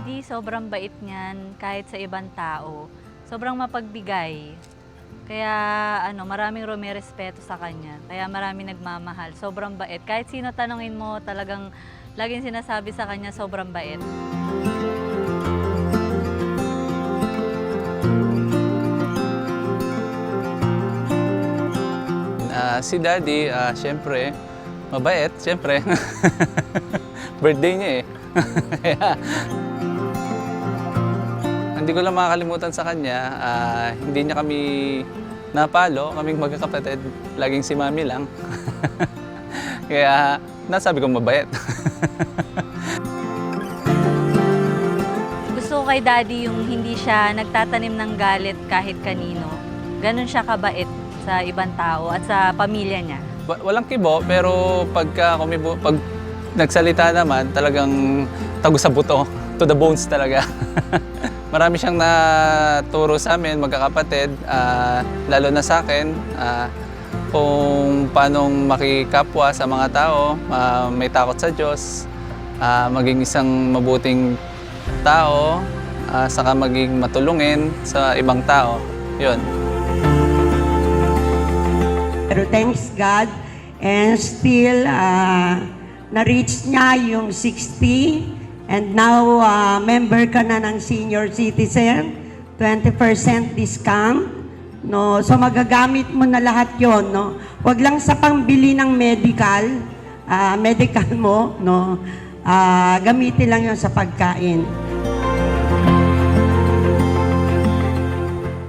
Daddy, sobrang bait niyan kahit sa ibang tao. Sobrang mapagbigay. Kaya maraming rumirespeto sa kanya. Kaya maraming nagmamahal. Sobrang bait. Kahit sino tanungin mo, talagang laging sinasabi sa kanya, sobrang bait. Si Daddy, siyempre, mabait, siyempre. Birthday niya eh. Kaya, hindi ko lang makakalimutan sa kanya, hindi niya kami napalo, kaming magkakapatid, laging si Mami lang. Kaya, nasabi ko mabait. Gusto ko kay Daddy yung hindi siya nagtatanim ng galit kahit kanino. Ganon siya kabait sa ibang tao at sa pamilya niya. Walang kibo, pero pag nagsalita naman, talagang tago sa buto, to the bones talaga. Marami siyang naturo sa amin, magkakapatid, lalo na sa akin, kung paanong makikapwa sa mga tao, may takot sa Diyos, maging isang mabuting tao, saka maging matulungin sa ibang tao. Yun. Pero thanks God, and still na-reach niya yung 60, and now member ka na ng senior citizen, 20% discount. No? So magagamit mo na lahat yon, no? Huwag lang sa pangbili ng medical mo, no? Gamitin lang yon sa pagkain.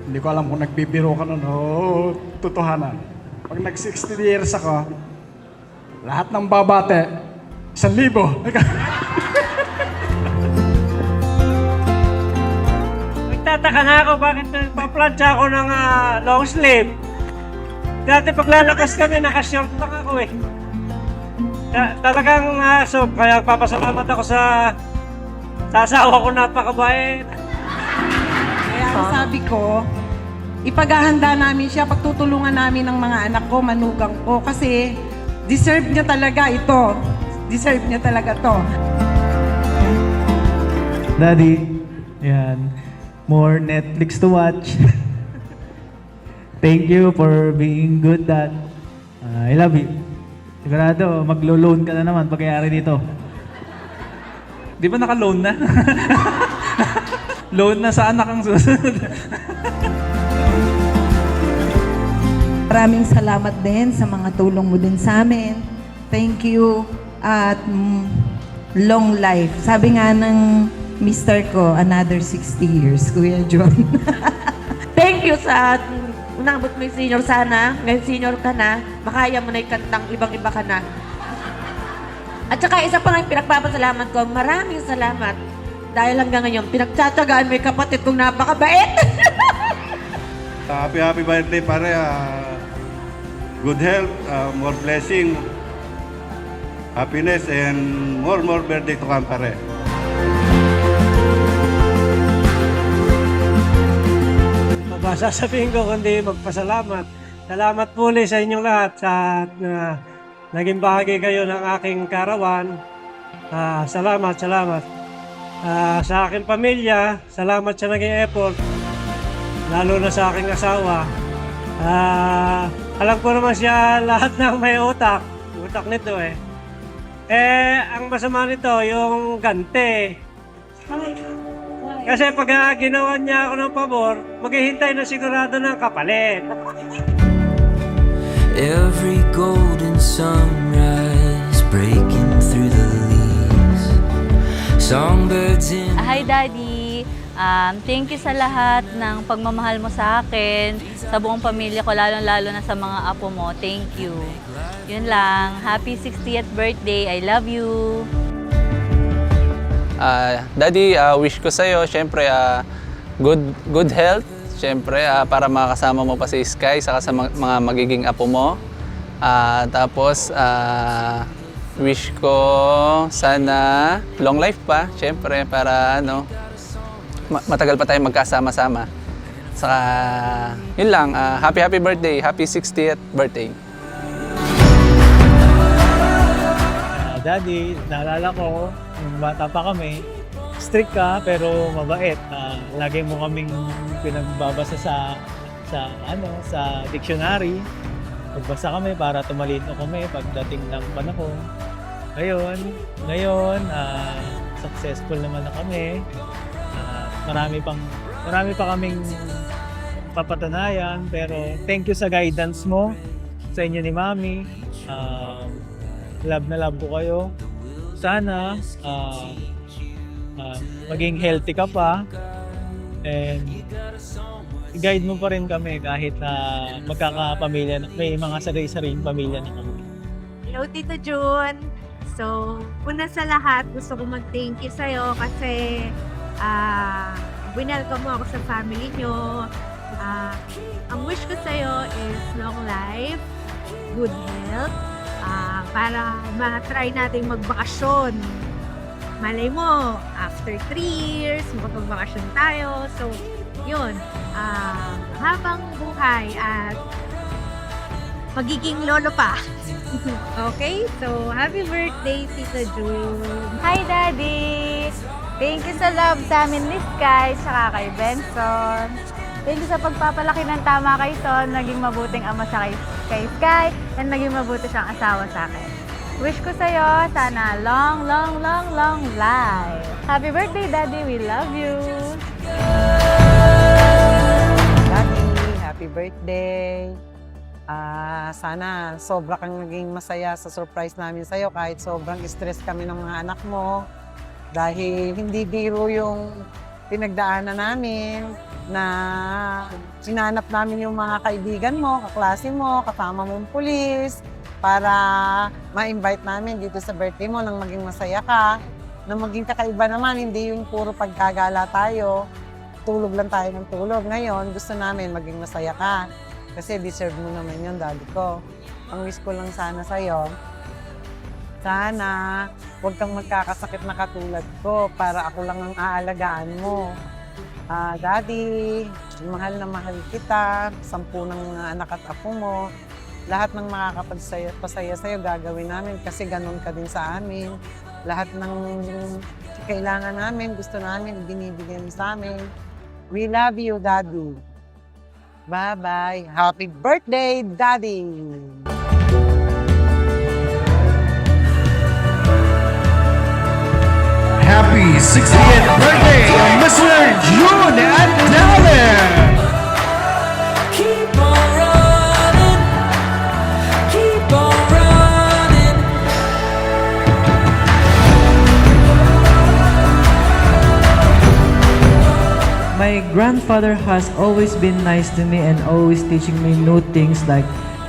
Hindi ko alam kung nagbibiro ka nun o totohanan. Pag nag-60 years ako, lahat ng babate, 1,000. Nagtataka na ako bakit nagpa-plancha ako ng long sleeve. Dati paglalakas kami, naka-short lang ako eh. Talagang so, kaya papasalamat ako sa asawa ko, napakabait. Kaya ang sabi ko, ipaghahanda namin siya, pagtutulungan namin ng mga anak ko, manugang ko, kasi deserve niya talaga ito. Deserve niya talaga to. Daddy, yan. More Netflix to watch. Thank you for being good dad. I love you. Sigurado, maglo-loan ka na naman pagkayari dito. Di ba naka-loan na? Loan na sa anak ang susunod. Maraming salamat din sa mga tulong mo din sa amin. Thank you at long life. Sabi nga ng mister ko, another 60 years, Kuya John. Thank you sa unabot mo yung senior sana. Ngayon senior ka na, makaya mo na yung kantang ibang-iba ka na. At saka isa pa nga yung pinagpapasalamat ko, maraming salamat. Dahil hanggang ngayon, pinagtsatsagaan mo yung kapatid kong napakabait. Happy birthday pare. Good health, more blessing, happiness, and more birthday to come pare. Sasabihin ko kundi magpasalamat. Salamat muli sa inyong lahat sa naging bahagi kayo ng aking karawan. Salamat. Sa aking pamilya, salamat sa naging effort. Lalo na sa aking asawa. Alam ko naman siya lahat ng may utak nito eh. Ang masama nito, yung gante. Kasi pag ginawa niya ako ng pabor, maghihintay na sigurado ng kapalit. Every golden sunrise breaking through the leaves. Songbirds in... Hi Daddy! Thank you sa lahat ng pagmamahal mo sa akin, sa buong pamilya ko, lalo-lalo na sa mga apo mo. Thank you. Yun lang. Happy 60th birthday. I love you. Daddy, wish ko sa'yo, syempre, good health, syempre, para makakasama mo pa si Sky, saka sa mga magiging apo mo. Tapos, wish ko sana long life pa, syempre, para matagal pa tayong magkasama-sama. Saka, yun lang, happy birthday, happy 60th birthday. Daddy, naalala ko, nung bata pa kami, strict ka pero mabait. Lagi mo kaming pinagbabasa sa dictionary. Magbasa kami para tumalino kami pagdating ng panahon. Ngayon, successful naman na kami. Marami pa kaming papatunayan, pero thank you sa guidance mo sa inyo ni Mami. Love na love ko kayo. Sana maging healthy ka pa and i-guide mo pa rin kami kahit na magkakapamilya na, may mga sarili-sariling pamilya na kami. Hello, Tito June. So, una sa lahat, gusto ko mag-thank you sa'yo kasi winelcome mo ako sa family nyo. Ang wish ko sa'yo is long life, good health, para ma-try natin magbakasyon. Malay mo, after 3 years, makapag-bakasyon tayo. So, yun, habang buhay at magiging lolo pa. Okay? So, happy birthday, Tita June. Hi, Daddy! Thank you sa love sa amin ni Sky, tsaka kay Benson. Thank you sa pagpapalaki ng tama kay Son, naging mabuting ama siya kay Sky, and naging mabuti siyang asawa sa akin. Wish ko sa'yo, sana long life. Happy birthday, Daddy! We love you! Daddy, happy birthday. Sana sobra kang naging masaya sa surprise namin sa'yo kahit sobrang stress kami ng mga anak mo. Dahil hindi biro yung pinagdaanan namin na sinanap namin yung mga kaibigan mo, kaklase mo, kasama mong pulis para ma-invite namin dito sa birthday mo nang maging masaya ka. Nang maging kakaiba naman, hindi yung puro pagkagala tayo, tulog lang tayo ng tulog. Ngayon, gusto namin maging masaya ka. Kasi deserve mo naman yun, Daddy ko. Ang wish ko lang sana sa'yo, sana huwag kang magkakasakit na katulad ko para ako lang ang aalagaan mo. Daddy, mahal na mahal kita, 10 ng mga anak at apo mo. Lahat ng makakapagpasaya sa'yo gagawin namin kasi ganun ka din sa amin. Lahat ng kailangan namin, gusto namin, binibigyan mo sa amin. We love you, Daddy. Bye-bye. Happy birthday, Daddy! Happy 60th birthday, Mr. June Andalen! Keep on running, keep on running. My grandfather has always been nice to me and always teaching me new things like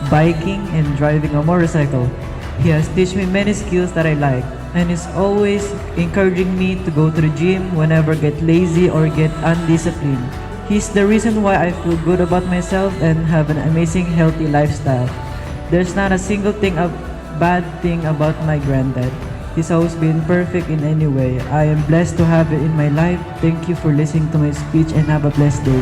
biking and driving a motorcycle. He has taught me many skills that I like and is always encouraging me to go to the gym whenever I get lazy or get undisciplined. He's the reason why I feel good about myself and have an amazing healthy lifestyle. There's not a single bad thing about my granddad. He's always been perfect in any way. I am blessed to have it in my life. Thank you for listening to my speech and have a blessed day.